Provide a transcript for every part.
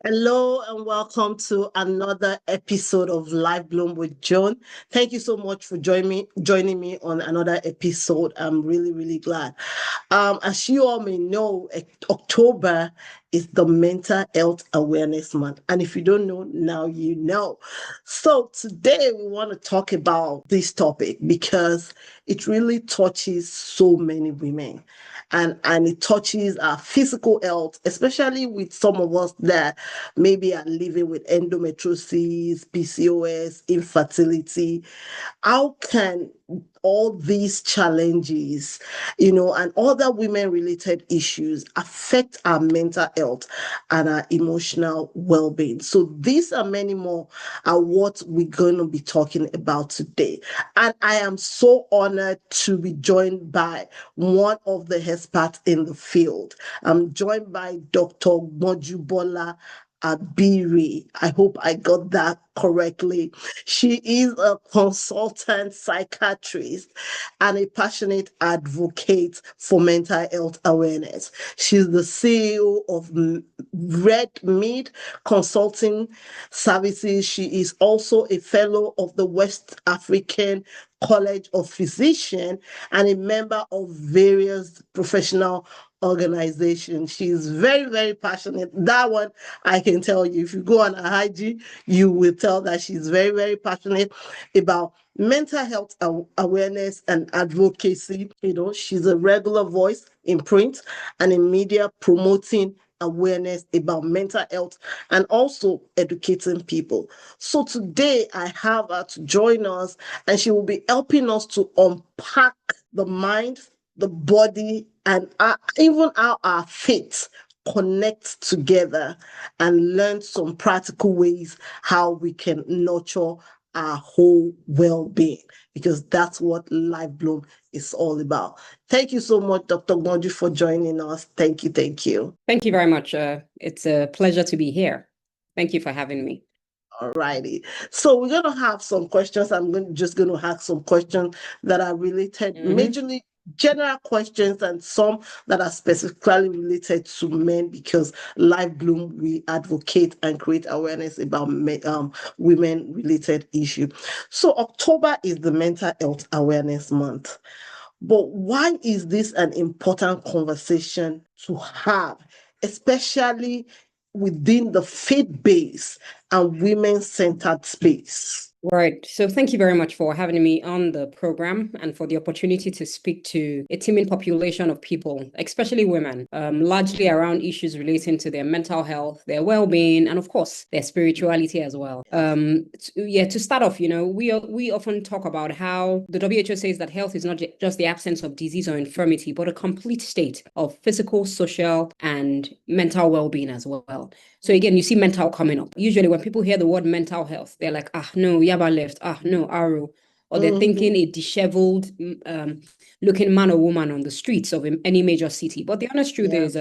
Hello and welcome to another episode of Live Bloom with Joan. Thank you so much for joining me on another episode. I'm really, really glad. As you all may know, October is the Mental Health Awareness Month. And if you don't know, now you know. So today we want to talk about this topic because it really touches so many women. And it touches our physical health, especially with some of us that maybe are living with endometriosis, PCOS, infertility. How can all these challenges, and other women related issues affect our mental health and our emotional well-being? So these and many more are what we're going to be talking about today. And I am so honored to be joined by one of the experts in the field. I'm joined by Dr. GBONJUBOLA Abiri. I hope I got that correctly. She is a consultant psychiatrist and a passionate advocate for mental health awareness. She's the CEO of Red Mead Consulting Services. She is also a fellow of the West African College of Physicians and a member of various professional organization. She's very, very passionate. That one I can tell you. If you go on her IG, you will tell that she's very, very passionate about mental health awareness and advocacy. She's a regular voice in print and in media promoting awareness about mental health and also educating people. So today I have her to join us and she will be helping us to unpack the mind, the body, and even how our faith connect together and learn some practical ways how we can nurture our whole well-being, because that's what Live Bloom is all about. Thank you so much, Dr. Gbondi, for joining us. Thank you. Thank you. Thank you very much. It's a pleasure to be here. Thank you for having me. All righty. So we're going to have some questions. Just going to ask some questions that are related, majorly general questions, and some that are specifically related to men, because Live Bloom, we advocate and create awareness about women-related issues. So October is the Mental Health Awareness Month. But why is this an important conversation to have, especially within the faith-based and women-centered space? Right. So thank you very much for having me on the program and for the opportunity to speak to a teeming population of people, especially women, largely around issues relating to their mental health, their well-being, and of course, their spirituality as well. To start off, we often talk about how the WHO says that health is not just the absence of disease or infirmity, but a complete state of physical, social, and mental well-being as well. So again, you see mental coming up. Usually when people hear the word mental health, they're like, no, Yaba left, no, Aro. Or they're thinking a disheveled looking man or woman on the streets of any major city. But the honest truth is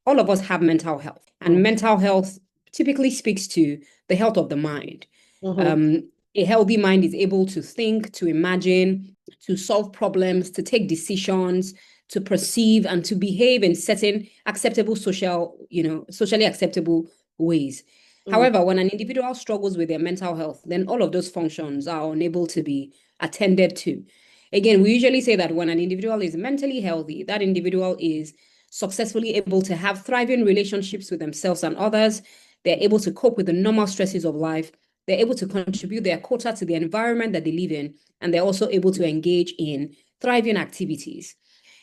all of us have mental health. And mental health typically speaks to the health of the mind. A healthy mind is able to think, to imagine, to solve problems, to take decisions, to perceive, and to behave in certain acceptable socially acceptable ways. However, when an individual struggles with their mental health, then all of those functions are unable to be attended to. Again, we usually say that when an individual is mentally healthy, that individual is successfully able to have thriving relationships with themselves and others. They're able to cope with the normal stresses of life. They're able to contribute their quota to the environment that they live in, and they're also able to engage in thriving activities.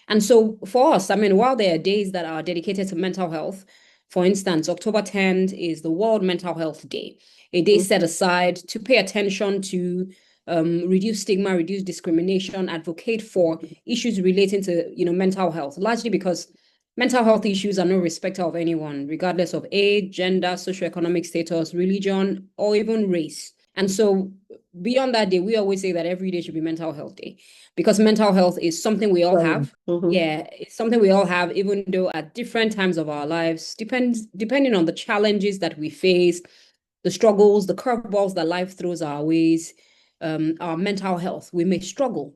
And so for us, while there are days that are dedicated to mental health, for instance, October 10th is the World Mental Health Day, a day set aside to pay attention to reduce stigma, reduce discrimination, advocate for issues relating to mental health, largely because mental health issues are no respecter of anyone, regardless of age, gender, socioeconomic status, religion, or even race. And so beyond that day, we always say that every day should be Mental Health Day, because mental health is something we all have. Yeah, it's something we all have, even though at different times of our lives, depending on the challenges that we face, the struggles, the curveballs that life throws our ways, our mental health, we may struggle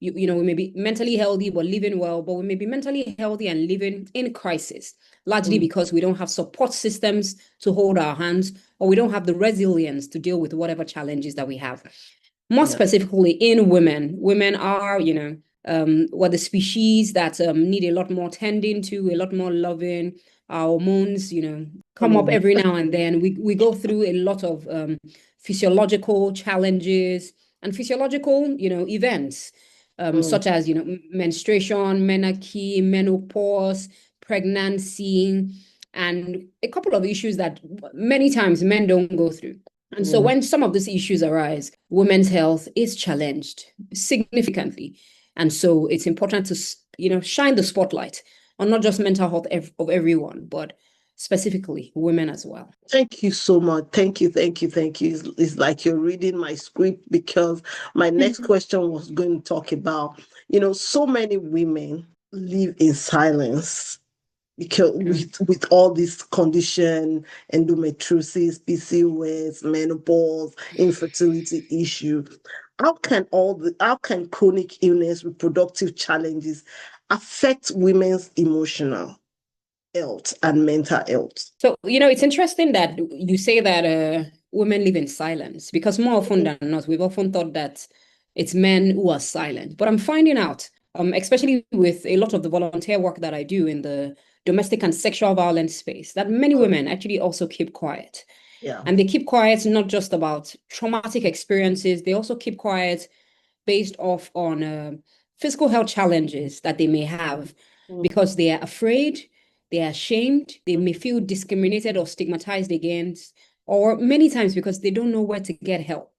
we may be mentally healthy but living well, but we may be mentally healthy and living in crisis, largely because we don't have support systems to hold our hands, or we don't have the resilience to deal with whatever challenges that we have. More specifically in women are, the species that need a lot more tending to, a lot more loving. Our hormones, come up every now and then. We go through a lot of physiological challenges and physiological, events, such as, menstruation, menarche, menopause, pregnancy, and a couple of issues that many times men don't go through. And so when some of these issues arise, women's health is challenged significantly. And so it's important to, shine the spotlight on not just mental health of everyone, but specifically women as well. Thank you so much. Thank you. It's like you're reading my script, because my next question was going to talk about, so many women live in silence because with all this condition, endometriosis, PCOS, menopause, infertility issue, how can chronic illness, reproductive challenges affect women's emotional health and mental health? So, it's interesting that you say that women live in silence, because more often than not, we've often thought that it's men who are silent. But I'm finding out, especially with a lot of the volunteer work that I do in the domestic and sexual violence space, that many women actually also keep quiet. Yeah. And they keep quiet not just about traumatic experiences, they also keep quiet based off on physical health challenges that they may have, because they are afraid, they are ashamed, they may feel discriminated or stigmatized against, or many times because they don't know where to get help.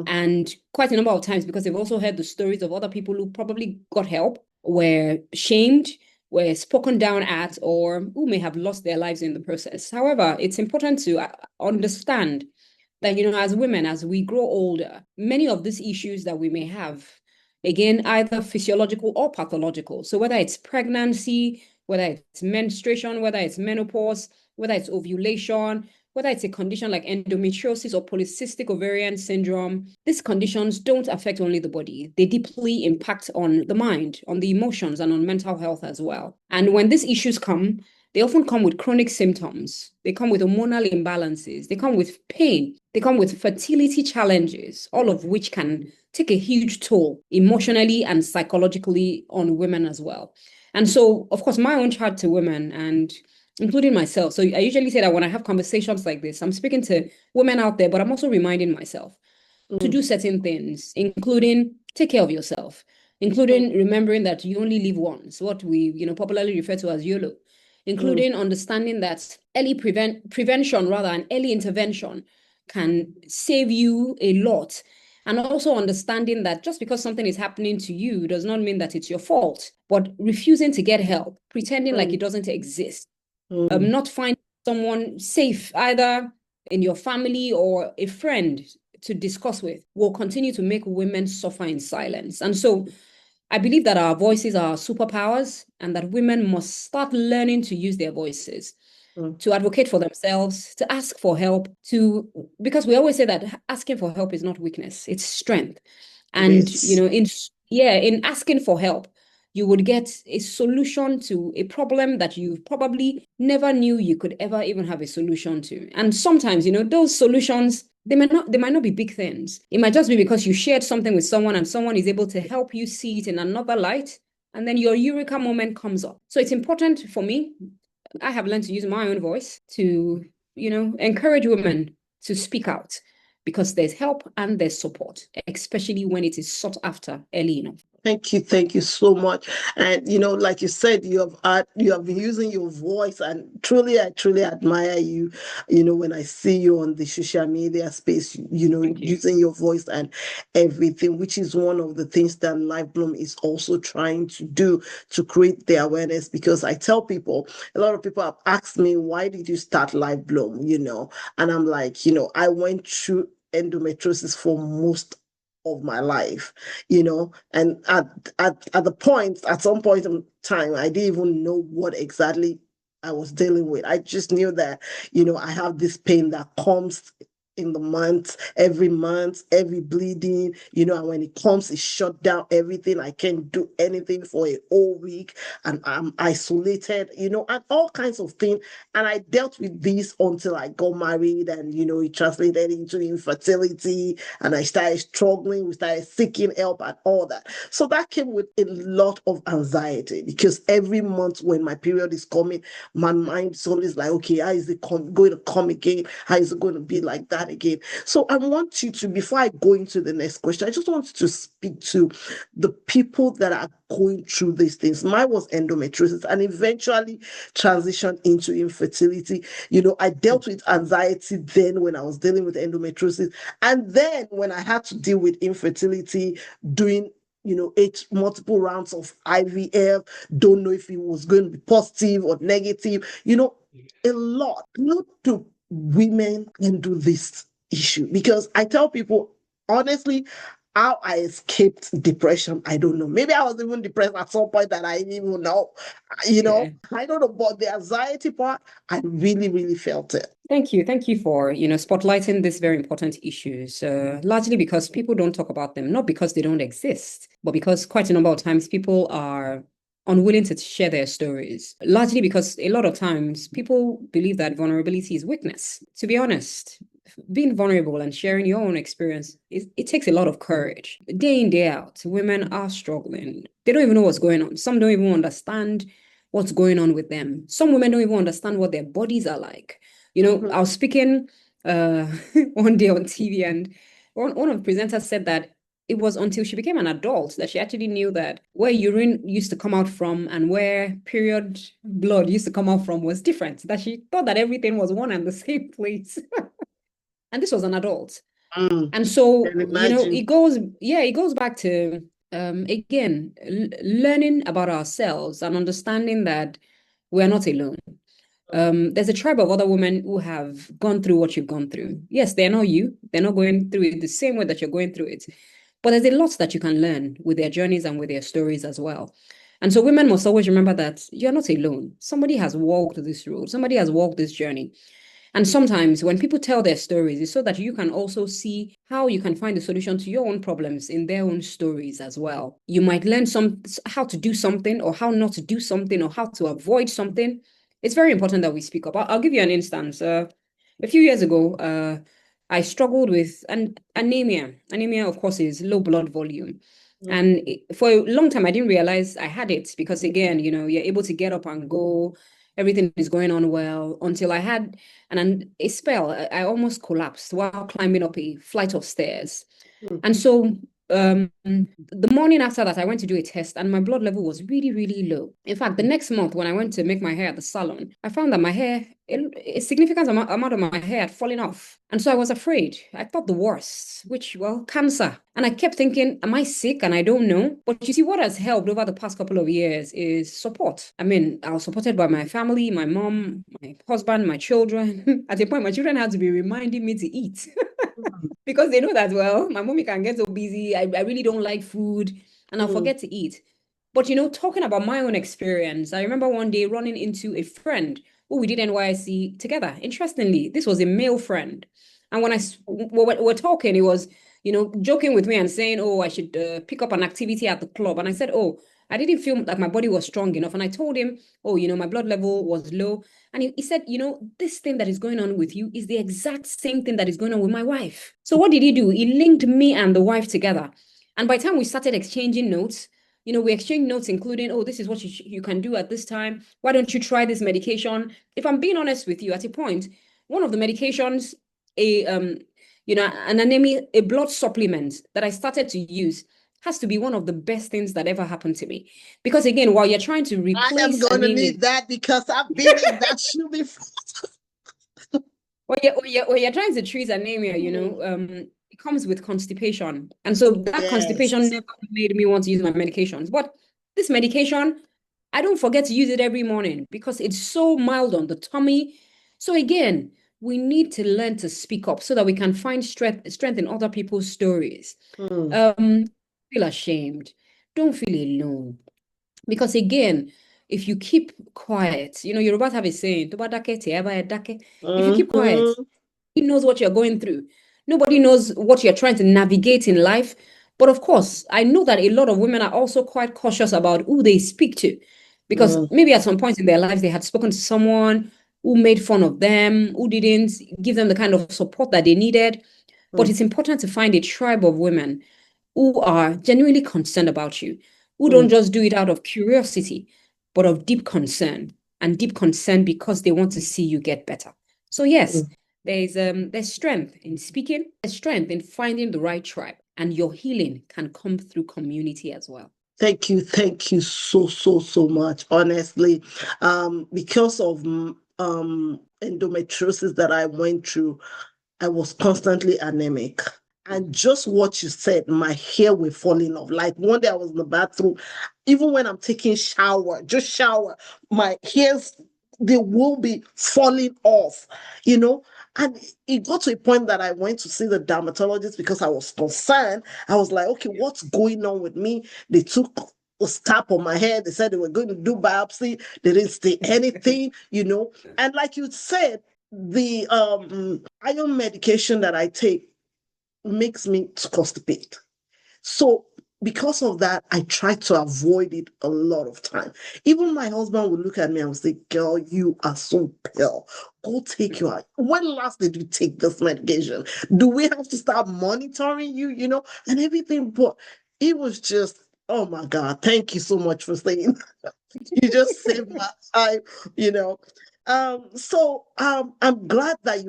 And quite a number of times because they've also heard the stories of other people who probably got help, were shamed, were spoken down at, or who may have lost their lives in the process. However, it's important to understand that, as women, as we grow older, many of these issues that we may have, again, either physiological or pathological. So whether it's pregnancy, whether it's menstruation, whether it's menopause, whether it's ovulation, whether it's a condition like endometriosis or polycystic ovarian syndrome, these conditions don't affect only the body. They deeply impact on the mind, on the emotions, and on mental health as well. And when these issues come, they often come with chronic symptoms. They come with hormonal imbalances. They come with pain. They come with fertility challenges, all of which can take a huge toll emotionally and psychologically on women as well. And so, of course, my own charge to women, and including myself. So I usually say that when I have conversations like this, I'm speaking to women out there, but I'm also reminding myself to do certain things, including take care of yourself, including remembering that you only live once, what we popularly refer to as YOLO, including understanding that early prevention rather, and early intervention can save you a lot. And also understanding that just because something is happening to you does not mean that it's your fault, but refusing to get help, pretending like it doesn't exist, not finding someone safe, either in your family or a friend to discuss with, will continue to make women suffer in silence. And so I believe that our voices are superpowers, and that women must start learning to use their voices to advocate for themselves, to ask for help, because we always say that asking for help is not weakness, it's strength. And, in asking for help, you would get a solution to a problem that you probably never knew you could ever even have a solution to. And sometimes, those solutions, they might not be big things. It might just be because you shared something with someone and someone is able to help you see it in another light, and then your eureka moment comes up. So it's important for me. I have learned to use my own voice to, encourage women to speak out, because there's help and there's support, especially when it is sought after early enough. Thank you so much. And like you said, you have been using your voice, and I truly admire you. When I see you on the social media space, using your voice and everything, which is one of the things that LifeBloom is also trying to do, to create the awareness. Because I tell people, a lot of people have asked me, why did you start LifeBloom? And I'm like, I went through endometriosis for most of my life, and at some point in time, I didn't even know what exactly I was dealing with. I just knew that, I have this pain that comes in the month, every bleeding, and when it comes, it shut down everything. I can't do anything for a whole week, and I'm isolated, and all kinds of things. And I dealt with this until I got married, and it translated into infertility, and I started struggling. We started seeking help and all that. So that came with a lot of anxiety, because every month when my period is coming, my mind is always like, okay, how is it going to come again? How is it going to be like that again? So I want you to, before I go into the next question, I just want you to speak to the people that are going through these things. Mine was endometriosis and eventually transitioned into infertility. I dealt with anxiety then when I was dealing with endometriosis. And then when I had to deal with infertility, doing 8 multiple rounds of IVF, don't know if it was going to be positive or negative, a lot. How do women handle this issue? Because I tell people, honestly, how I escaped depression, I don't know. Maybe I was even depressed at some point that I didn't even know. Yeah. I don't know, but the anxiety part, I really, really felt it. Thank you. Thank you for, spotlighting these very important issues, largely because people don't talk about them, not because they don't exist, but because quite a number of times people are unwilling to share their stories, largely because a lot of times people believe that vulnerability is weakness. To be honest, being vulnerable and sharing your own experience, it takes a lot of courage. Day in, day out, women are struggling. They don't even know what's going on. Some don't even understand what's going on with them. Some women don't even understand what their bodies are like. I was speaking one day on TV, and one of the presenters said that it was until she became an adult that she actually knew that where urine used to come out from and where period blood used to come out from was different, that she thought that everything was one and the same place. And this was an adult. And so, Can imagine. it goes back to, again, learning about ourselves and understanding that we're not alone. There's a tribe of other women who have gone through what you've gone through. Yes, they're not you. They're not going through it the same way that you're going through it. But there's a lot that you can learn with their journeys and with their stories as well. And so women must always remember that you're not alone. Somebody has walked this road. Somebody has walked this journey. And sometimes when people tell their stories, it's so that you can also see how you can find a solution to your own problems in their own stories as well. You might learn how to do something or how not to do something or how to avoid something. It's very important that we speak up. I'll give you an instance. A few years ago, I struggled with anemia. Anemia, of course, is low blood volume. And for a long time, I didn't realize I had it because, again, you're able to get up and go. Everything is going on well until I had a spell. I almost collapsed while climbing up a flight of stairs. And so the morning after that, I went to do a test and my blood level was really, really low. In fact, the next month when I went to make my hair at the salon, I found that my hair, a significant amount of my hair had fallen off. And so I was afraid. I thought the worst, which, well, cancer. And I kept thinking, am I sick? And I don't know. But you see, what has helped over the past couple of years is support. I mean, I was supported by my family, my mom, my husband, my children. At a point, my children had to be reminding me to eat. Because they know that, well, my mommy can get so busy. I really don't like food and I'll forget to eat. But, talking about my own experience, I remember one day running into a friend who we did NYC together. Interestingly, this was a male friend. And when we're talking, he was, joking with me and saying, oh, I should pick up an activity at the club. And I said, oh, I didn't feel like my body was strong enough. And I told him, oh, my blood level was low. And he said, this thing that is going on with you is the exact same thing that is going on with my wife. So what did he do? He linked me and the wife together. And by the time we started exchanging notes, we exchanged notes, including, oh, this is what you can do at this time. Why don't you try this medication? If I'm being honest with you, at a point, one of the medications, an anemia, a blood supplement that I started to use has to be one of the best things that ever happened to me. Because again, while you're trying to replace I am going to need that because I've been in that shoe before. When you're trying to treat anemia, it comes with constipation. And so that constipation never made me want to use my medications. But this medication, I don't forget to use it every morning because it's so mild on the tummy. So again, we need to learn to speak up so that we can find strength in other people's stories. Feel ashamed. Don't feel alone. Because again, if you keep quiet, Yoruba have a saying, if you keep quiet, knows what you're going through. Nobody knows what you're trying to navigate in life. But of course, I know that a lot of women are also quite cautious about who they speak to, because maybe at some point in their lives, they had spoken to someone who made fun of them, who didn't give them the kind of support that they needed. But it's important to find a tribe of women who are genuinely concerned about you, who don't just do it out of curiosity, but of deep concern, and deep concern because they want to see you get better. So yes, there's strength in speaking, there's strength in finding the right tribe, and your healing can come through community as well. Thank you so much. Honestly, because of endometriosis that I went through, I was constantly anemic. And just what you said, my hair were falling off. Like one day I was in the bathroom, even when I'm taking just shower, my hairs, they will be falling off, you know. And it got to a point that I went to see the dermatologist because I was concerned. I was like, okay, what's going on with me? They took a stab on my head. They said they were going to do biopsy. They didn't say anything, you know. And like you said, the iron medication that I take makes me constipated. So because of that, I try to avoid it a lot of time. Even my husband would look at me and would say, girl, you are so pale. Go take your, when last did you take this medication? Do we have to start monitoring you, you know, and everything? But it was just, oh my God, thank you so much for saying that. You just saved my time, you know. I'm glad that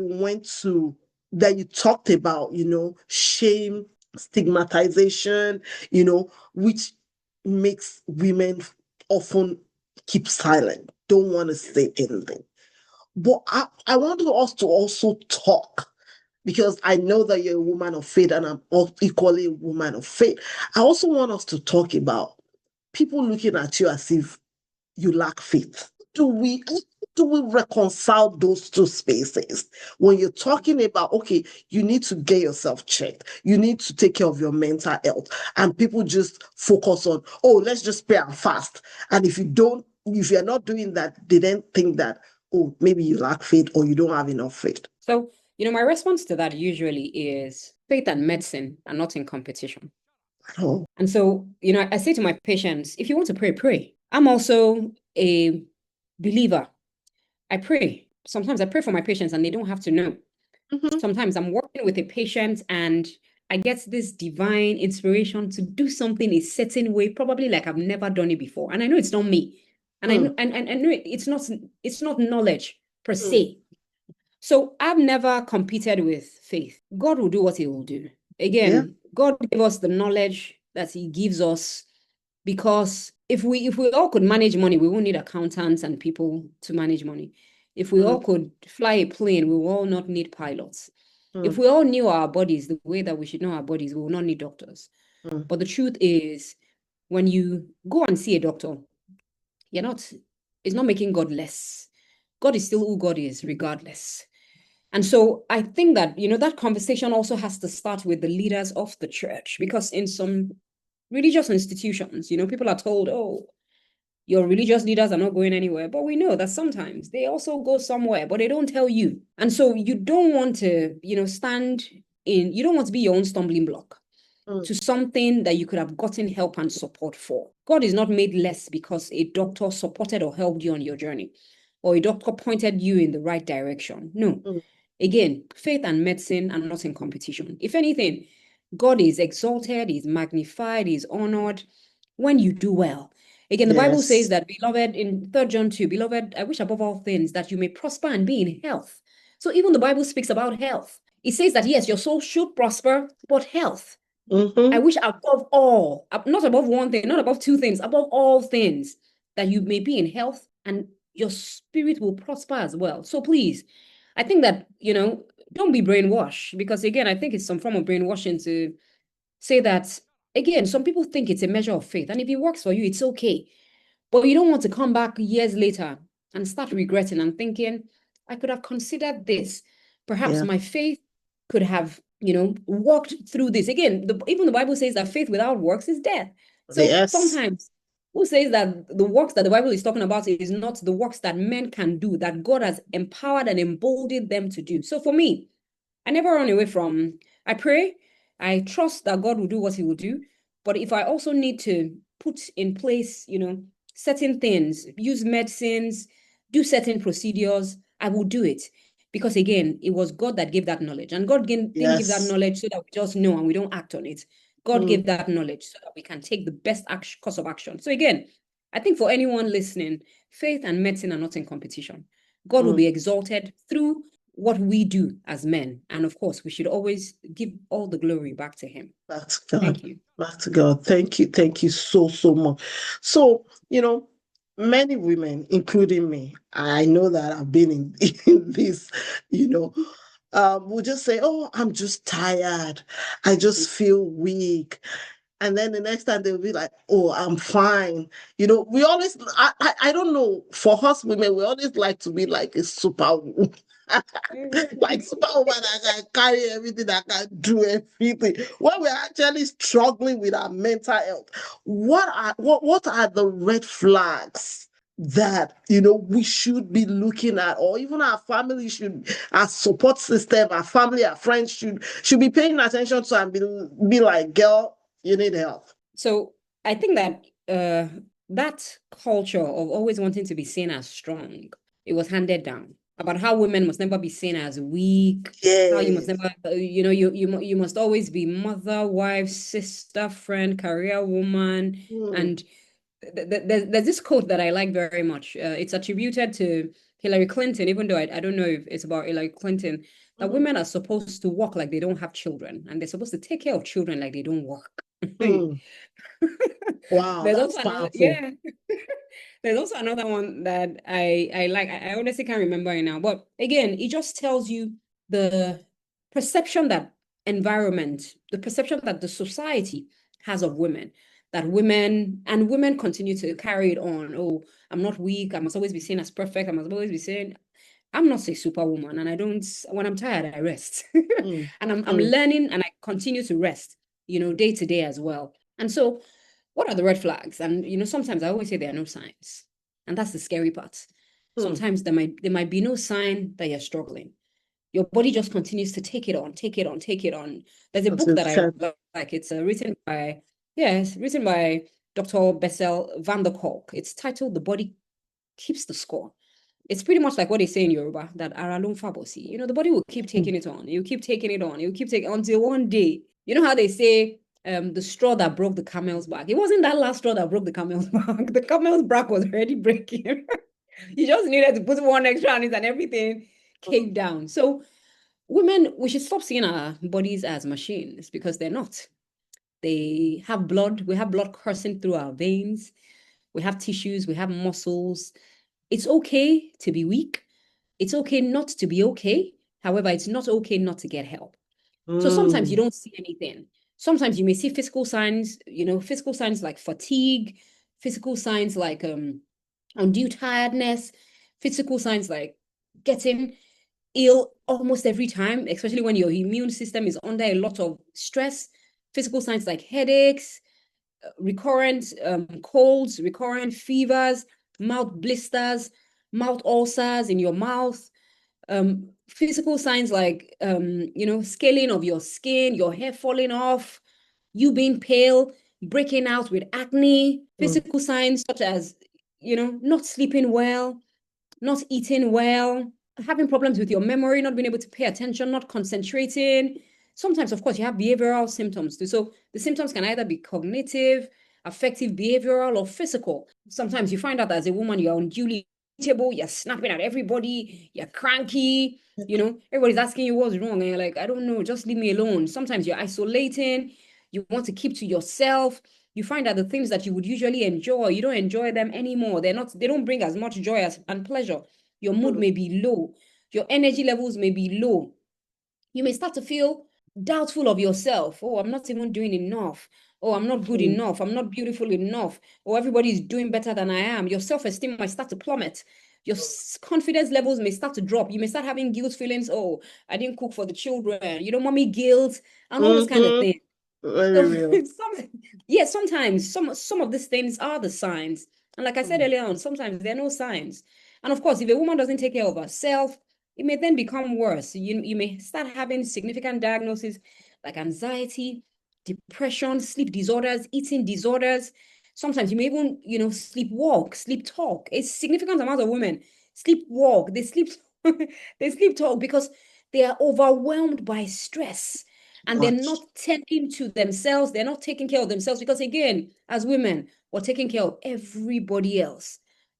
you talked about, you know, shame, stigmatization, you know, which makes women often keep silent, don't want to say anything. But I want us to also talk, because I know that you're a woman of faith and I'm equally a woman of faith. I also want us to talk about people looking at you as if you lack faith. Do we reconcile those two spaces when you're talking about, okay, you need to get yourself checked, you need to take care of your mental health, and people just focus on, oh, let's just pray and fast, and if you're not doing that, they then think that, oh, maybe you lack faith or you don't have enough faith. So, my response to that usually is faith and medicine are not in competition. Oh. And so, I say to my patients, if you want to pray, pray. I'm also a believer. I pray. Sometimes I pray for my patients and they don't have to know. Sometimes I'm working with a patient and I get this divine inspiration to do something a certain way, probably like I've never done it before. And I know it's not me. And I know, and I know it's not knowledge per se. So I've never competed with faith. God will do what he will do. Again, God gave us the knowledge that he gives us, because if we all could manage money, we won't need accountants and people to manage money. If we all could fly a plane, we will all not need pilots. If we all knew our bodies the way that we should know our bodies, we will not need doctors. But the truth is, when you go and see a doctor, it's not making God less. God is still who God is, regardless. And so I think that, that conversation also has to start with the leaders of the church, because in some religious institutions, people are told, oh, your religious leaders are not going anywhere. But we know that sometimes they also go somewhere, but they don't tell you. And so you don't want to, you don't want to be your own stumbling block to something that you could have gotten help and support for. God is not made less because a doctor supported or helped you on your journey, or a doctor pointed you in the right direction. No. Again, faith and medicine are not in competition. If anything, God is exalted, is magnified, is honored when you do well. Again, the Bible says that, beloved, in 3 John 2, beloved, I wish above all things that you may prosper and be in health. So even the Bible speaks about health. It says that, yes, your soul should prosper, but health. I wish above all, not above one thing, not above two things, above all things, that you may be in health and your spirit will prosper as well. So please, I think that, don't be brainwashed, because again, I think it's some form of brainwashing to say that, again, some people think it's a measure of faith, and if it works for you, it's okay. But you don't want to come back years later and start regretting and thinking, I could have considered this. Perhaps my faith could have, walked through this. Again, even the Bible says that faith without works is death. So sometimes, who says that the works that the Bible is talking about is not the works that men can do, that God has empowered and emboldened them to do? So for me, I never run away from, I pray, I trust that God will do what he will do. But if I also need to put in place, certain things, use medicines, do certain procedures, I will do it. Because again, it was God that gave that knowledge. And God didn't give that Yes. knowledge so that we just know and we don't act on it. God gave that knowledge so that we can take the best course of action. So again, I think for anyone listening, faith and medicine are not in competition. God will be exalted through what we do as men. And of course, we should always give all the glory back to him. Back to God. Thank you. Back to God. Thank you. Thank you so, so much. So, many women, including me, I know that I've been in this, will just say, oh, I'm just tired. I just feel weak. And then the next time they'll be like, oh, I'm fine. We always, I don't know, for us women, we always like to be like a superwoman. Like superwoman, I can carry everything, I can do everything. When we're actually struggling with our mental health, what are the red flags that we should be looking at, or even our family should, our support system, our family, our friends should be paying attention to, and be like, girl, you need help? So I think that that culture of always wanting to be seen as strong, it was handed down about how women must never be seen as weak. How you must Yes. never, you must always be mother, wife, sister, friend, career woman. And there's this quote that I like very much. It's attributed to Hillary Clinton, even though I don't know if it's about Hillary Clinton, that women are supposed to walk like they don't have children, and they're supposed to take care of children like they don't work. Wow, There's that's also another, powerful. yeah. There's also another one that I like. I honestly can't remember it now. But again, it just tells you the perception that the perception that the society has of women, that women continue to carry it on. Oh, I'm not weak. I must always be seen as perfect. I must always be seen. I'm not a superwoman, and I don't, when I'm tired, I rest. And I'm learning, and I continue to rest, day to day as well. And so what are the red flags? And sometimes I always say there are no signs. And that's the scary part. Sometimes there might be no sign that you're struggling. Your body just continues to take it on, take it on, take it on. There's a book that I like. It's written by Dr. Bessel van der Kolk. It's titled The Body Keeps the Score. It's pretty much like what they say in Yoruba, that Aralun Fabosi. The body will keep taking it on. You keep taking it on. You keep taking until one day. You know how they say the straw that broke the camel's back. It wasn't that last straw that broke the camel's back. The camel's back was already breaking. You just needed to put one extra on it and everything came down. So women, we should stop seeing our bodies as machines, because they're not. They have blood. We have blood coursing through our veins. We have tissues. We have muscles. It's okay to be weak. It's okay not to be okay. However, it's not okay not to get help. So sometimes you don't see anything. Sometimes you may see physical signs like fatigue, physical signs like undue tiredness, physical signs like getting ill almost every time, especially when your immune system is under a lot of stress, physical signs like headaches, recurrent colds, recurrent fevers, mouth blisters, mouth ulcers in your mouth, physical signs like scaling of your skin, your hair falling off, you being pale, breaking out with acne, physical signs such as not sleeping well, not eating well, having problems with your memory, not being able to pay attention, not concentrating. Sometimes, of course, you have behavioral symptoms too. So the symptoms can either be cognitive, affective, behavioral, or physical. Sometimes you find out as a woman you're unduly irritable, you're snapping at everybody, you're cranky, everybody's asking you what's wrong, and you're like, I don't know, just leave me alone. Sometimes you're isolating, you want to keep to yourself. You find that the things that you would usually enjoy, you don't enjoy them anymore. They don't bring as much joy and pleasure. Your mood may be low. Your energy levels may be low. You may start to feel doubtful of yourself. Oh, I'm not even doing enough. Oh, I'm not good enough. I'm not beautiful enough. Or everybody is doing better than I am. Your self-esteem might start to plummet. Your confidence levels may start to drop. You may start having guilt feelings. Oh, I didn't cook for the children. Mommy guilt and all those kind of things. Very real. Sometimes some of these things are the signs. And like I said earlier on, sometimes there are no signs. And of course, if a woman doesn't take care of herself, it may then become worse. You may start having significant diagnoses like anxiety, depression, sleep disorders, eating disorders. Sometimes you may even, sleepwalk, sleep talk. A significant amount of women sleepwalk, they sleep, they sleep talk because they are overwhelmed by stress and they're not tending to themselves. They're not taking care of themselves because, again, as women, we're taking care of everybody else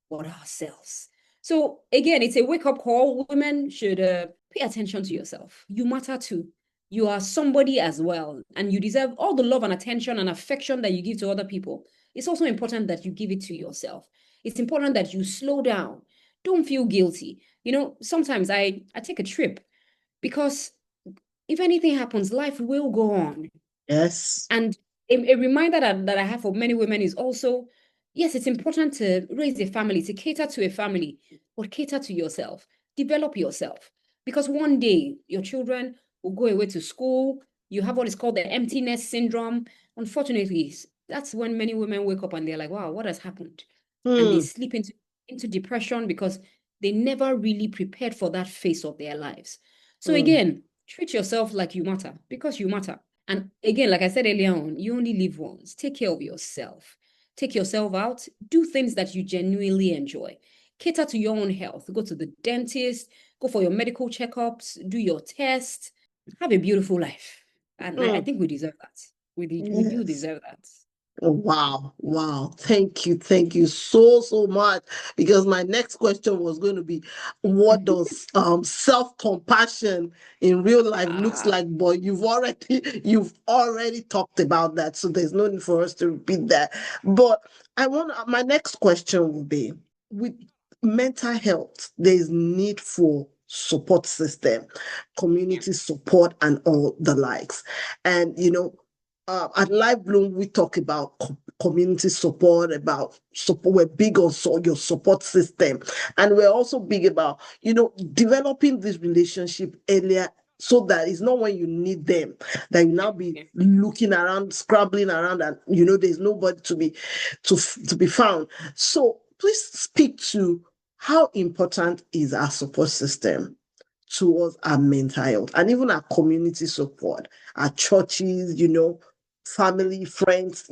but ourselves. So again, it's a wake-up call. Women should pay attention to yourself. You matter too. You are somebody as well, and you deserve all the love and attention and affection that you give to other people. It's also important that you give it to yourself. It's important that you slow down. Don't feel guilty. Sometimes I take a trip because if anything happens, life will go on. Yes. And a reminder that I have for many women is also, yes, it's important to raise a family, to cater to a family, but cater to yourself, develop yourself. Because one day your children will go away to school. You have what is called the emptiness syndrome. Unfortunately, that's when many women wake up and they're like, wow, what has happened? And they slip into depression because they never really prepared for that phase of their lives. So again, treat yourself like you matter because you matter. And again, like I said earlier on, you only live once. Take care of yourself. Take yourself out. Do things that you genuinely enjoy. Cater to your own health. Go to the dentist. Go for your medical checkups. Do your tests. Have a beautiful life. And I think we deserve that. We do Yes. deserve that. Wow. Thank you so much. Because my next question was going to be, what does self-compassion in real life looks like? But you've already talked about that, so there's no need for us to repeat that. But my next question will be, with mental health, there's need for support system, community support, and all the likes. And at Live Bloom, we talk about community support, about support. We're big on your support system. And we're also big about, developing this relationship earlier so that it's not when you need them that you now be looking around, scrabbling around, and there's nobody to be found. So please speak to how important is our support system towards our mental health and even our community support, our churches, family, friends,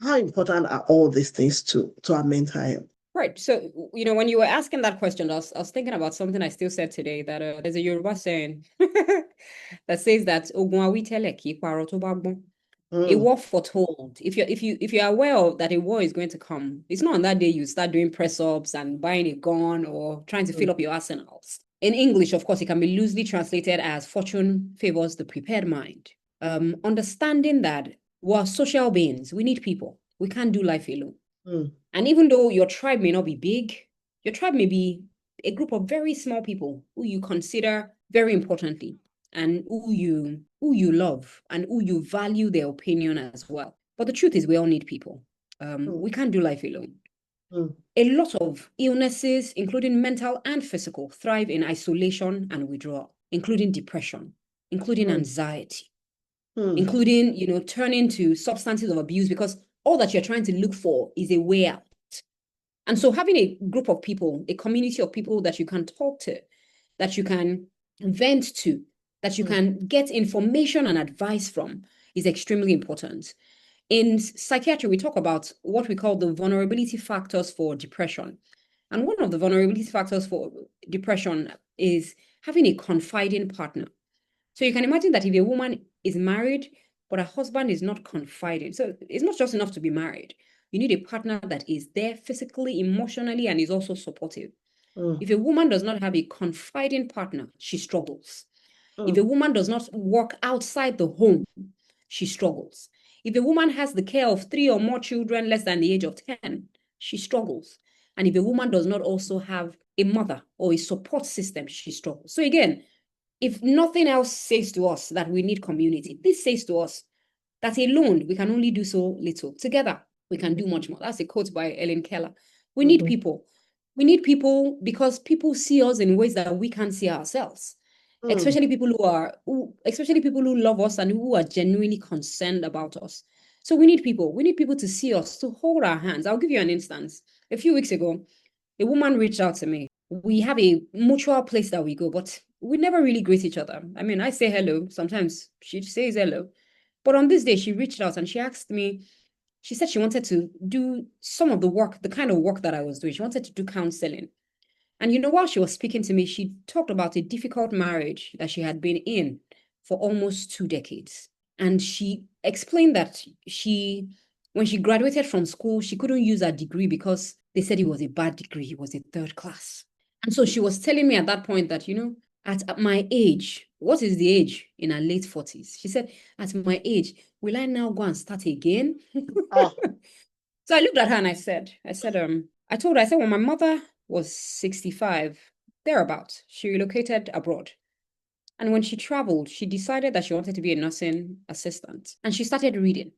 how important are all these things to our mental health? Right. So, when you were asking that question, I was thinking about something I still said today, that there's a Yoruba saying that says that "Ogun awi tele ki paro to ba gbon." A war foretold. If you're aware of that a war is going to come, it's not on that day you start doing press ups and buying a gun or trying to fill up your arsenals. In English, of course, it can be loosely translated as "fortune favors the prepared mind." Understanding that we're social beings, we need people. We can't do life alone. And even though your tribe may not be big, your tribe may be a group of very small people who you consider very importantly and who you love and who you value their opinion as well. But the truth is we all need people. We can't do life alone. A lot of illnesses, including mental and physical, thrive in isolation and withdrawal, including depression, including anxiety, including, turning to substances of abuse because all that you're trying to look for is a way out. And so having a group of people, a community of people that you can talk to, that you can vent to, that you can get information and advice from is extremely important. In psychiatry, we talk about what we call the vulnerability factors for depression. And one of the vulnerability factors for depression is having a confiding partner. So you can imagine that if a woman is married, but her husband is not confiding. So it's not just enough to be married. You need a partner that is there physically, emotionally, and is also supportive. If a woman does not have a confiding partner, she struggles. If a woman does not work outside the home, she struggles. If a woman has the care of 3 or more children less than the age of 10, she struggles. And if a woman does not also have a mother or a support system, she struggles. So again, if nothing else says to us that we need community, this says to us that alone we can only do so little. Together, we can do much more. That's a quote by Ellen Keller. We need people. We need people because people see us in ways that we can't see ourselves. Especially people who love us and who are genuinely concerned about us. So we need people. We need people to see us, to hold our hands. I'll give you an instance. A few weeks ago, a woman reached out to me we have a mutual place that we go, but we never really greet each other. I mean, I say hello. Sometimes she says hello. But on this day, she reached out and she asked me, she said she wanted to do some of the work, the kind of work that I was doing. She wanted to do counseling. And while she was speaking to me, she talked about a difficult marriage that she had been in for almost 2 decades. And she explained that when she graduated from school, she couldn't use her degree because they said it was a bad degree. It was a third class. And so she was telling me at that point that, at my age, what is the age? In her late 40s. She said, at my age, will I now go and start again? Oh. So I looked at her and I told her, when my mother was 65, thereabout, she relocated abroad. And when she traveled, she decided that she wanted to be a nursing assistant. And she started reading,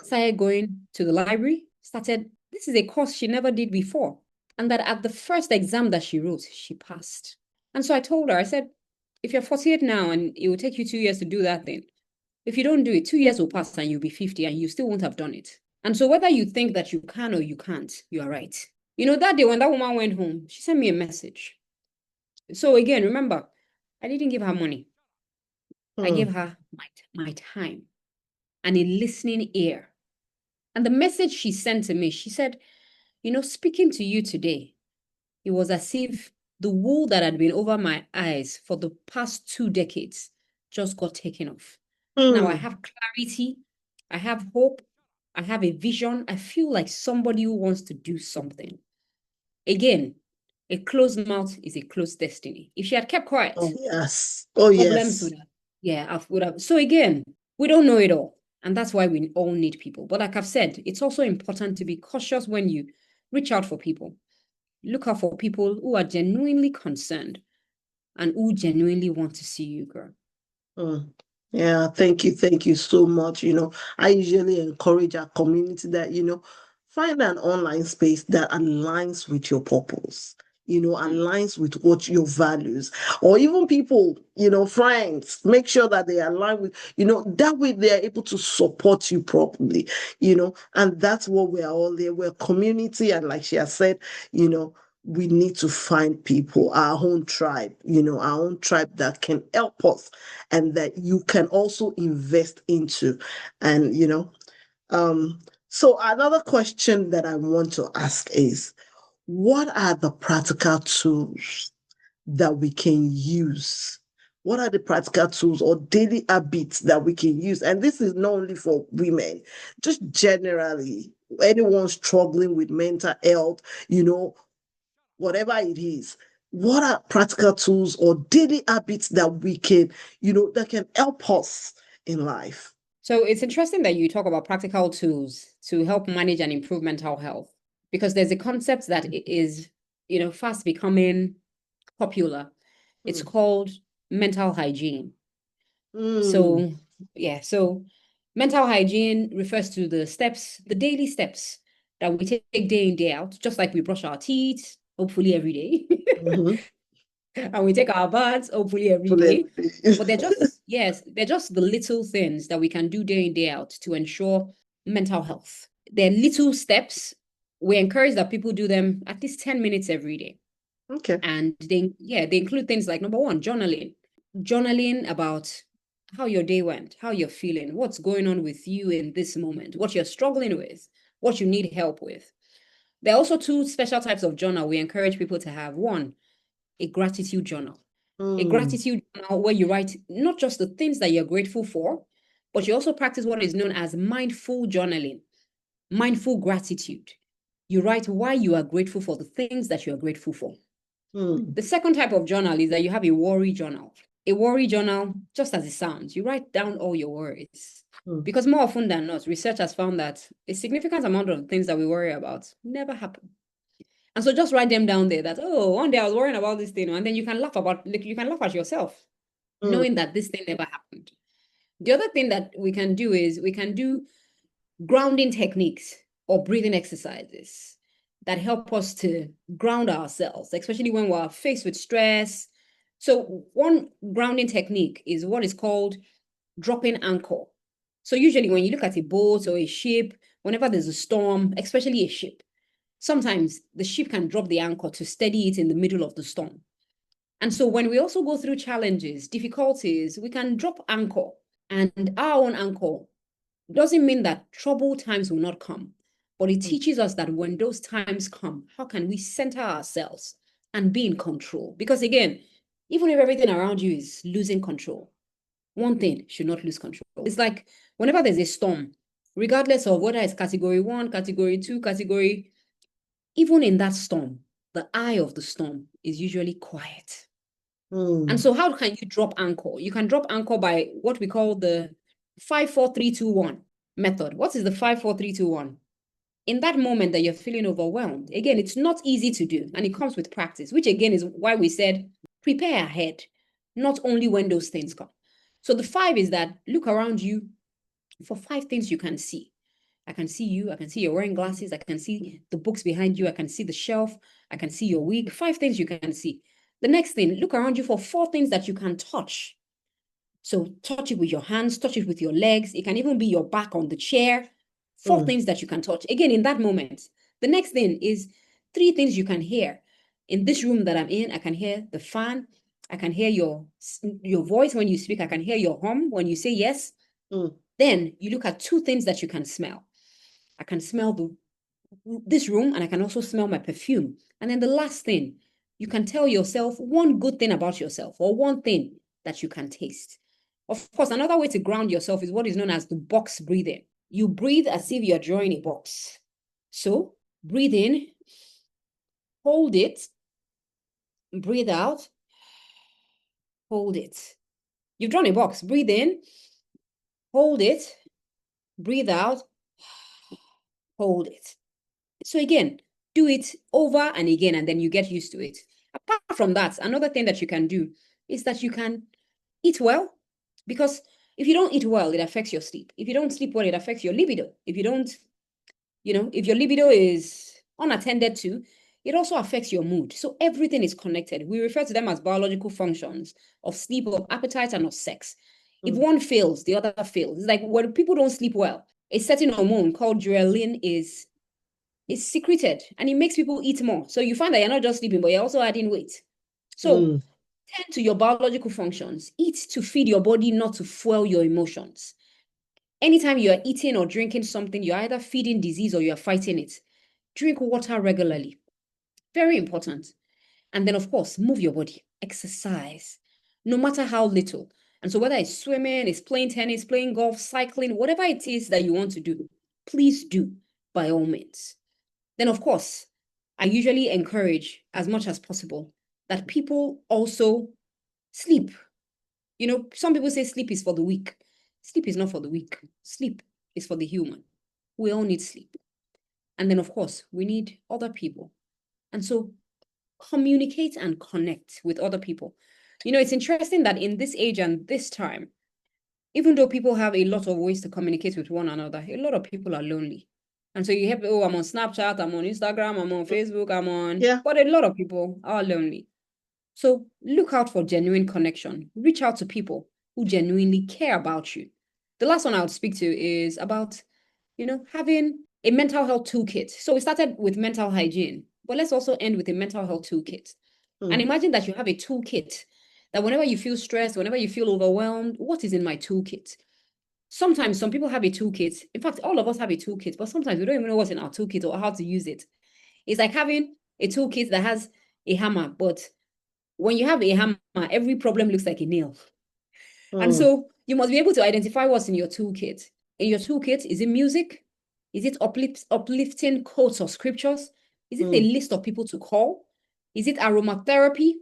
started going to the library, this is a course she never did before. And that at the first exam that she wrote, she passed. And so I told her, I said, if you're 48 now and it will take you 2 years to do that thing, if you don't do it, 2 years will pass and you'll be 50 and you still won't have done it. And so whether you think that you can or you can't, you are right. That day when that woman went home, she sent me a message. So again, remember, I didn't give her money. I gave her my time and a listening ear. And the message she sent to me, she said, speaking to you today, it was as if the wool that had been over my eyes for the past 2 decades just got taken off. Now I have clarity, I have hope, I have a vision. I feel like somebody who wants to do something. Again, a closed mouth is a closed destiny. If she had kept quiet, oh yes, problems would have. So again, we don't know it all. And that's why we all need people. But like I've said, it's also important to be cautious when you reach out for people. Look out for people who are genuinely concerned and who genuinely want to see you grow. Yeah, thank you so much. I usually encourage our community that, find an online space that aligns with your purpose, aligns with what your values, or even people, friends, make sure that they align with, that way they are able to support you properly, and that's what we're all there. We're a community. And like she has said, we need to find people, our own tribe, our own tribe that can help us and that you can also invest into. And, so another question that I want to ask is, what are the practical tools that we can use? What are the practical tools or daily habits that we can use? And this is not only for women, just generally, anyone struggling with mental health, whatever it is. What are practical tools or daily habits that we can, that can help us in life? So it's interesting that you talk about practical tools to help manage and improve mental health, because there's a concept that is, fast becoming popular. It's called mental hygiene. So mental hygiene refers to the daily steps that we take day in, day out, just like we brush our teeth, hopefully every day. And we take our baths, hopefully every day. But they're just the little things that we can do day in, day out to ensure mental health. They're little steps. We encourage that people do them at least 10 minutes every day. Okay. And they include things like, number one, journaling. Journaling about how your day went, how you're feeling, what's going on with you in this moment, what you're struggling with, what you need help with. There are also 2 special types of journal we encourage people to have. One, a gratitude journal. A gratitude journal where you write not just the things that you're grateful for, but you also practice what is known as mindful journaling, mindful gratitude. You write why you are grateful for the things that you are grateful for. The second type of journal is that you have a worry journal. A worry journal, just as it sounds, you write down all your worries. Because more often than not, research has found that a significant amount of things that we worry about never happen. And so just write them down there that, one day I was worrying about this thing, and then you can laugh at yourself, knowing that this thing never happened. The other thing that we can do is we can do grounding techniques or breathing exercises that help us to ground ourselves, especially when we're faced with stress. So one grounding technique is what is called dropping anchor. So usually when you look at a boat or a ship, whenever there's a storm, especially a ship, sometimes the ship can drop the anchor to steady it in the middle of the storm. And so when we also go through challenges, difficulties, we can drop anchor, and our own anchor doesn't mean that troubled times will not come, but it teaches us that when those times come, how can we center ourselves and be in control? Because again, even if everything around you is losing control, one thing should not lose control. It's like whenever there's a storm, regardless of whether it's category 1, category 2, category, even in that storm, the eye of the storm is usually quiet. And so how can you drop anchor? You can drop anchor by what we call the 5-4-3-2-1 method. What is the 5-4-3-2-1? In that moment that you're feeling overwhelmed, again, it's not easy to do, and it comes with practice, which again is why we said prepare ahead, not only when those things come. So the 5 is that look around you for 5 things you can see. I can see you. I can see you're wearing glasses. I can see the books behind you. I can see the shelf. I can see your wig. 5 things you can see. The next thing, look around you for 4 things that you can touch. So touch it with your hands, touch it with your legs. It can even be your back on the chair. 4 things that you can touch. Again, in that moment. The next thing is 3 things you can hear. In this room that I'm in, I can hear the fan. I can hear your voice when you speak. I can hear your hum when you say yes. Then you look at 2 things that you can smell. I can smell this room, and I can also smell my perfume. And then the last thing, you can tell yourself one good thing about yourself or one thing that you can taste. Of course, another way to ground yourself is what is known as the box breathing. You breathe as if you're drawing a box. So breathe in, hold it, breathe out, hold it. You've drawn a box. Breathe in, hold it, breathe out, hold it. So again, do it over and again, and then you get used to it. Apart from that, another thing that you can do is that you can eat well, because if you don't eat well, it affects your sleep. If you don't sleep well, it affects your libido. If you don't, if your libido is unattended to, it also affects your mood. So everything is connected. We refer to them as biological functions of sleep, of appetite, and of sex. If one fails, the other fails. It's like when people don't sleep well, a certain hormone called ghrelin is secreted, and it makes people eat more. So you find that you're not just sleeping, but you're also adding weight. So tend to your biological functions. Eat to feed your body, not to fuel your emotions. Anytime you're eating or drinking something, you're either feeding disease or you're fighting it. Drink water regularly. Very important. And then, of course, move your body. Exercise, no matter how little. And so whether it's swimming, it's playing tennis, playing golf, cycling, whatever it is that you want to do, please do by all means. Then, of course, I usually encourage as much as possible that people also sleep. Some people say sleep is for the weak. Sleep is not for the weak. Sleep is for the human. We all need sleep. And then, of course, we need other people. And so communicate and connect with other people. It's interesting that in this age and this time, even though people have a lot of ways to communicate with one another, a lot of people are lonely. And so you have, I'm on Snapchat, I'm on Instagram, I'm on Facebook, but a lot of people are lonely. So look out for genuine connection. Reach out to people who genuinely care about you. The last one I would speak to is about, having a mental health toolkit. So we started with mental hygiene, but let's also end with a mental health toolkit. And imagine that you have a toolkit that whenever you feel stressed, whenever you feel overwhelmed, what is in my toolkit? Sometimes some people have a toolkit. In fact, all of us have a toolkit, but sometimes we don't even know what's in our toolkit or how to use it. It's like having a toolkit that has a hammer, but when you have a hammer, every problem looks like a nail. And so you must be able to identify what's in your toolkit. In your toolkit, is it music? Is it uplifting quotes or scriptures? Is it a list of people to call? Is it aromatherapy?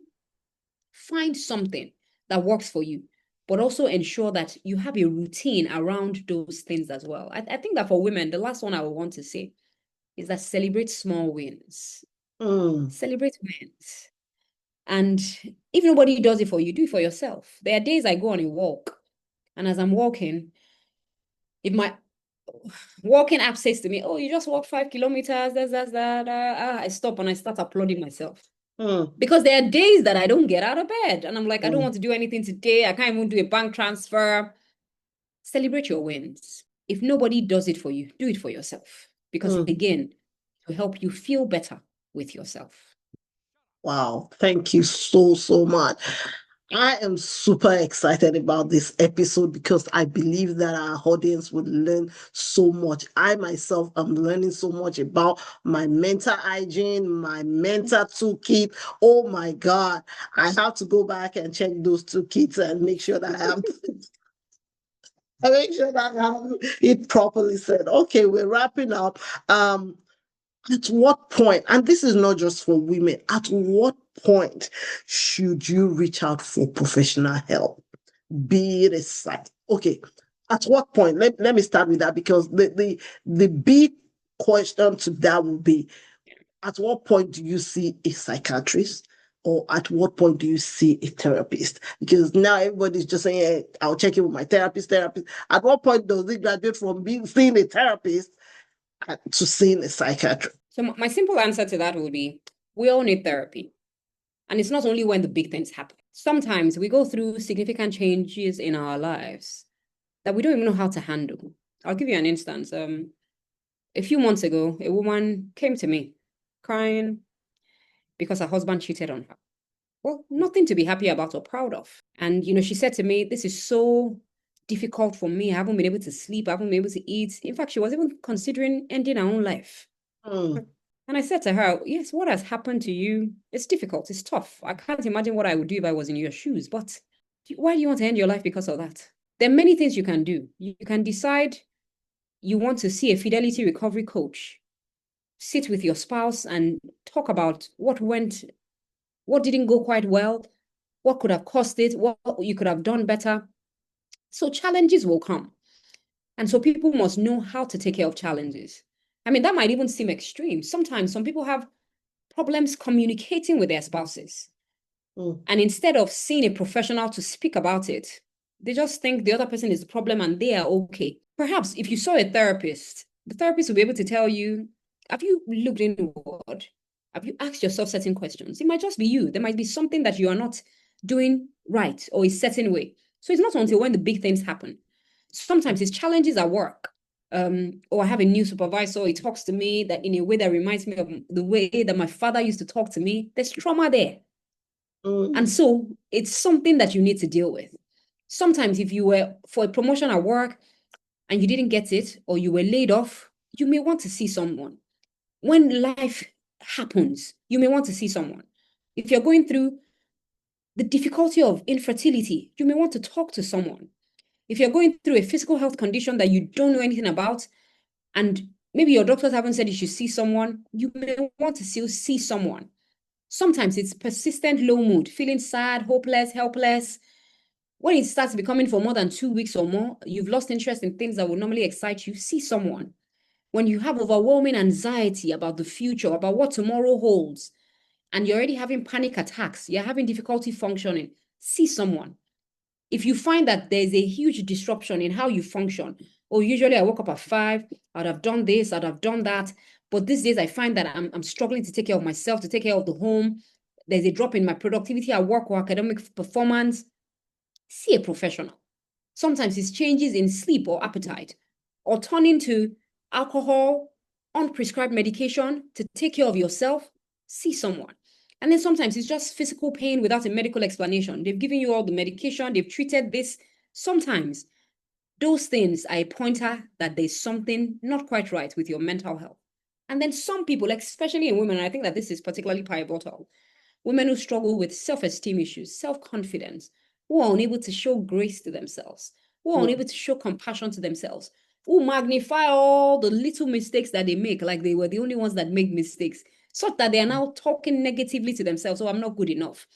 Find something that works for you, but also ensure that you have a routine around those things as well. I think that for women, the last one I would want to say is that celebrate small wins. Celebrate wins. And if nobody does it for you, do it for yourself. There are days I go on a walk, and as I'm walking, if my walking app says to me, "Oh, you just walked 5 kilometers," I stop and I start applauding myself. Because there are days that I don't get out of bed, and I'm like, I don't want to do anything today. I can't even do a bank transfer. Celebrate your wins. If nobody does it for you, do it for yourself. Because again, to help you feel better with yourself. Wow, thank you so much. I am super excited about this episode because I believe that our audience would learn so much. I myself am learning so much about my mental hygiene, my mental toolkit. Oh my God. I have to go back and check those toolkits and make sure that I make sure that I have it properly said. Okay, we're wrapping up. At what point, and this is not just for women, at what point should you reach out for professional help? Be it a psych. Okay, at what point? Let me start with that because the big question to that will be at what point do you see a psychiatrist? Or at what point do you see a therapist? Because now everybody's just saying, hey, I'll check in with my therapist. At what point does it graduate from seeing a therapist to seeing a psychiatrist? So my simple answer to that would be, we all need therapy. And it's not only when the big things happen. Sometimes we go through significant changes in our lives that we don't even know how to handle. I'll give you an instance. A few months ago, a woman came to me crying because her husband cheated on her. Well, nothing to be happy about or proud of. And, she said to me, this is so difficult for me. I haven't been able to sleep. I haven't been able to eat. In fact, she was even considering ending her own life. Mm. And I said to her, yes, what has happened to you? It's difficult. It's tough. I can't imagine what I would do if I was in your shoes. But why do you want to end your life because of that? There are many things you can do. You can decide you want to see a fidelity recovery coach. Sit with your spouse and talk about what didn't go quite well, what could have caused it, what you could have done better. So challenges will come. And so people must know how to take care of challenges. I mean, that might even seem extreme. Sometimes some people have problems communicating with their spouses. Mm. And instead of seeing a professional to speak about it, they just think the other person is the problem and they are okay. Perhaps if you saw a therapist, the therapist will be able to tell you, have you looked inward? Have you asked yourself certain questions? It might just be you. There might be something that you are not doing right or a certain way. So it's not until when the big things happen. Sometimes it's challenges at work. Or I have a new supervisor, he talks to me that in a way that reminds me of the way that my father used to talk to me. There's trauma there. And so it's something that you need to deal with. Sometimes if you were for a promotion at work and you didn't get it or you were laid off, you may want to see someone. When life happens, you may want to see someone. If you're going through the difficulty of infertility, you may want to talk to someone. If you're going through a physical health condition that you don't know anything about, and maybe your doctors haven't said you should see someone, you may want to still see someone. Sometimes it's persistent low mood, feeling sad, hopeless, helpless. When it starts becoming for more than 2 weeks or more, you've lost interest in things that would normally excite you, see someone. When you have overwhelming anxiety about the future, about what tomorrow holds, and you're already having panic attacks, you're having difficulty functioning, see someone. If you find that there's a huge disruption in how you function, or usually I woke up at 5, I'd have done this, I'd have done that, but these days I find that I'm struggling to take care of myself, to take care of the home. There's a drop in my productivity at work or academic performance. See a professional. Sometimes it's changes in sleep or appetite, or turning to alcohol, unprescribed medication to take care of yourself. See someone. And then sometimes it's just physical pain without a medical explanation. They've given you all the medication, they've treated this. Sometimes those things are a pointer that there's something not quite right with your mental health. And then some people, especially in women, and I think that this is particularly pivotal, women who struggle with self-esteem issues, self-confidence, who are unable to show grace to themselves, who are unable to show compassion to themselves, who magnify all the little mistakes that they make, like they were the only ones that make mistakes, such that they are now talking negatively to themselves. Oh, I'm not good enough.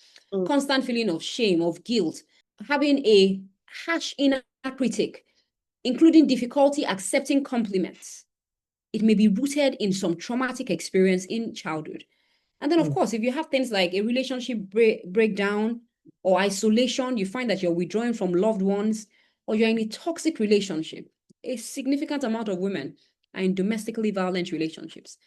Constant feeling of shame, of guilt, having a harsh inner critic, including difficulty accepting compliments. It may be rooted in some traumatic experience in childhood. And then, of course, if you have things like a relationship breakdown or isolation, you find that you're withdrawing from loved ones or you're in a toxic relationship. A significant amount of women are in domestically violent relationships.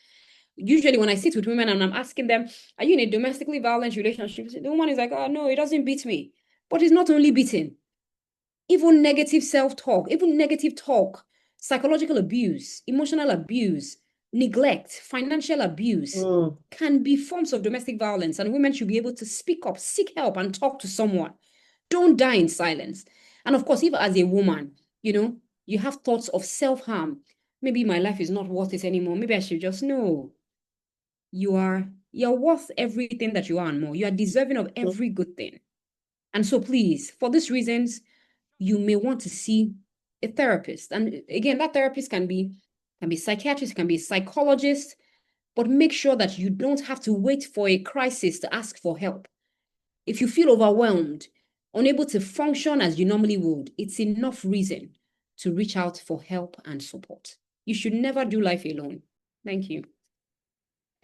Usually when I sit with women and I'm asking them, are you in a domestically violent relationship? The woman is like, oh, no, it doesn't beat me. But it's not only beating. Even negative self-talk, even negative talk, psychological abuse, emotional abuse, neglect, financial abuse can be forms of domestic violence, and women should be able to speak up, seek help, and talk to someone. Don't die in silence. And of course, even as a woman, you have thoughts of self-harm. Maybe my life is not worth it anymore. Maybe I should just know. You're worth everything that you are and more. You are deserving of every good thing. And so please, for these reasons, you may want to see a therapist. And again, that therapist can be psychiatrist, can be psychologist, but make sure that you don't have to wait for a crisis to ask for help. If you feel overwhelmed, unable to function as you normally would, it's enough reason to reach out for help and support. You should never do life alone. Thank you.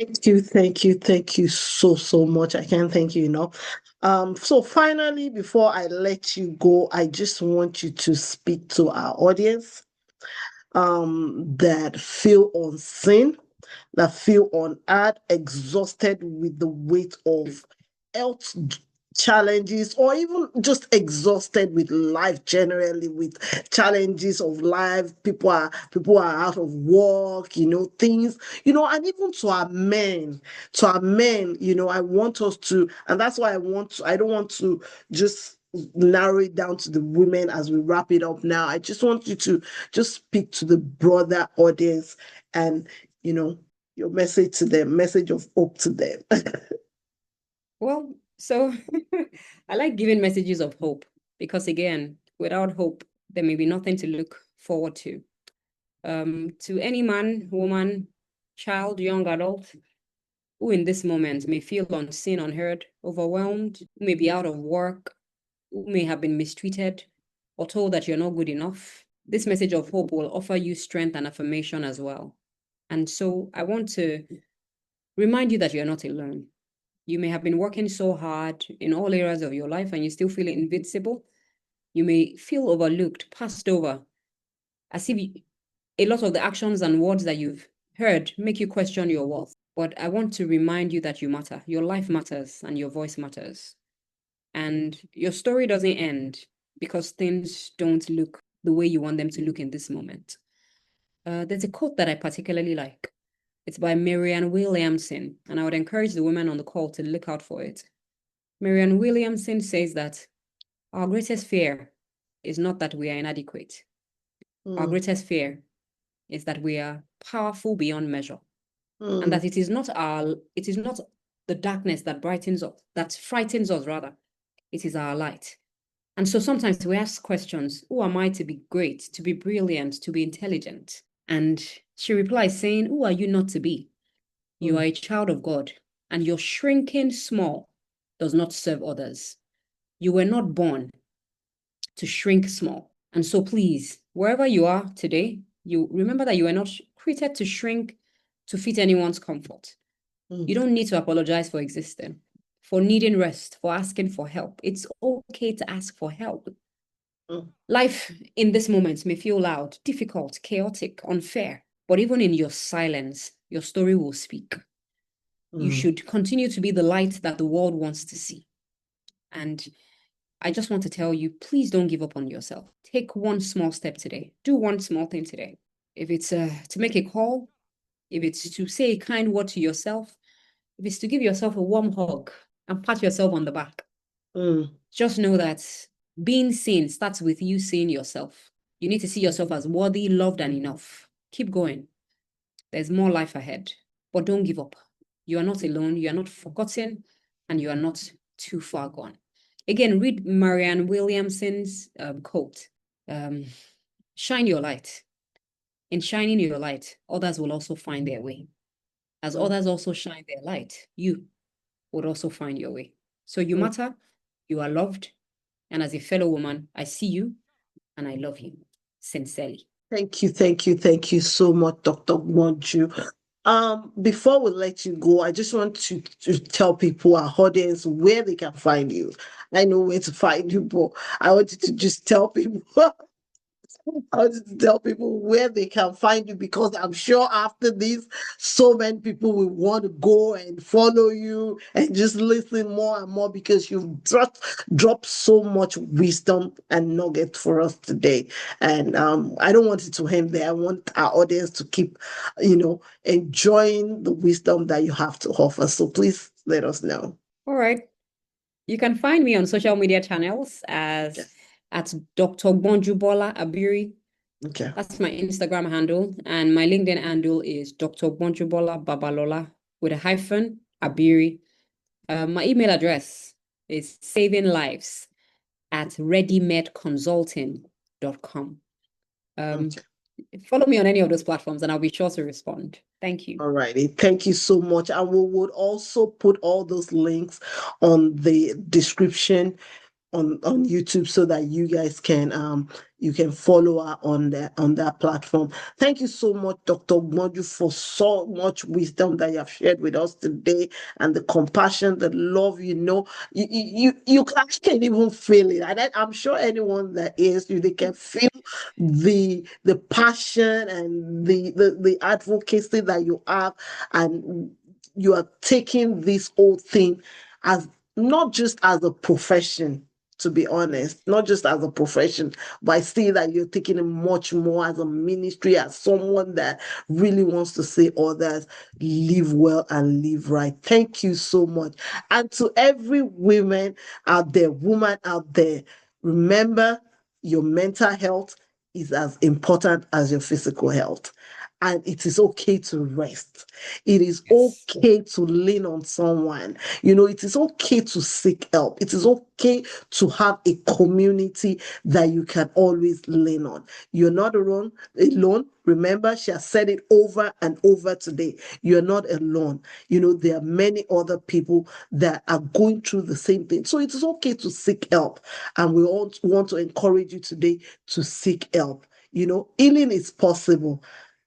Thank you so much. I can't thank you enough. So finally, before I let you go, I just want you to speak to our audience that feel unseen, that feel unheard, exhausted with the weight of health challenges, or even just exhausted with life generally, with challenges of life. People are out of work, things, and even to our men, I want us to, and that's why I don't want to just narrow it down to the women as we wrap it up now. I just want you to just speak to the broader audience and your message to them, message of hope to them. Well, so I like giving messages of hope because, again, without hope, there may be nothing to look forward to. To any man, woman, child, young adult who in this moment may feel unseen, unheard, overwhelmed, who may be out of work, who may have been mistreated or told that you're not good enough, this message of hope will offer you strength and affirmation as well. And so I want to remind you that you're not alone. You may have been working so hard in all areas of your life and you still feel invincible. You may feel overlooked, passed over, as if a lot of the actions and words that you've heard make you question your worth. But I want to remind you that you matter. Your life matters and your voice matters. And your story doesn't end because things don't look the way you want them to look in this moment. There's a quote that I particularly like. It's by Marianne Williamson, and I would encourage the women on the call to look out for it. Marianne Williamson says that our greatest fear is not that we are inadequate. Our greatest fear is that we are powerful beyond measure. And that it is not the darkness that frightens us rather. It is our light. And so sometimes we ask questions, who am I to be great, to be brilliant, to be intelligent? And she replies saying, who are you not to be? You are a child of God, and your shrinking small does not serve others. You were not born to shrink small. And so please, wherever you are today, you remember that you are not created to shrink to fit anyone's comfort. You don't need to apologize for existing, for needing rest, for asking for help. It's okay to ask for help. Life in this moment may feel loud, difficult, chaotic, unfair, but even in your silence, your story will speak. You should continue to be the light that the world wants to see. And I just want to tell you, please don't give up on yourself. Take one small step today. Do one small thing today. If it's to make a call, if it's to say a kind word to yourself, if it's to give yourself a warm hug and pat yourself on the back, just know that being seen starts with you seeing yourself. You need to see yourself as worthy, loved, and enough. Keep going. There's more life ahead, but don't give up. You are not alone, you are not forgotten, and you are not too far gone. Again, read Marianne Williamson's quote, shine your light. In shining your light, others will also find their way. As others also shine their light, you would also find your way. So you matter, you are loved, and as a fellow woman, I see you and I love you sincerely. Thank you so much, Dr. Gwonju. Before we let you go, I just want to tell people, our audience, where they can find you. I know where to find you, but I want you to just tell people I wanted to tell people where they can find you, because I'm sure after this, so many people will want to go and follow you and just listen more and more, because you've dropped so much wisdom and nugget for us today. And I don't want it to end there. I want our audience to keep, enjoying the wisdom that you have to offer. So please let us know. All right. You can find me on social media channels as Yes. at Dr. GBONJUBOLA ABIRI. Okay. That's my Instagram handle. And my LinkedIn handle is Dr. GBONJUBOLA Babalola with a hyphen, Abiri. My email address is savinglives@readymadeconsulting.com. Okay. Follow me on any of those platforms and I'll be sure to respond. Thank you. All righty. Thank you so much. And we would also put all those links on the description on YouTube, so that you guys can you can follow her on that platform. Thank you so much, Dr. Moju, for so much wisdom that you have shared with us today, and the compassion, the love. You can't even feel it. And I'm sure anyone that hears you, they can feel the passion and the advocacy that you have, and you are taking this whole thing as not just as a profession, to be honest, not just as a profession, but I see that you're taking it much more as a ministry, as someone that really wants to see others live well and live right. Thank you so much. And to every woman woman out there, remember, your mental health is as important as your physical health. And it is okay to rest. It is Yes. okay to lean on someone. It is okay to seek help. It is okay to have a community that you can always lean on. You're not alone. Remember, she has said it over and over today. You're not alone. There are many other people that are going through the same thing. So it is okay to seek help. And we all want to encourage you today to seek help. Healing is possible,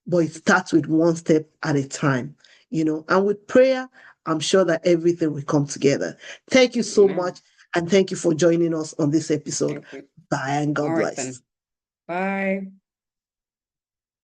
but it starts with one step at a time. And with prayer, I'm sure that everything will come together. Thank you so Amen. much. And thank you for joining us on this episode. Thank you. Bye, and God All right bless. then. Bye.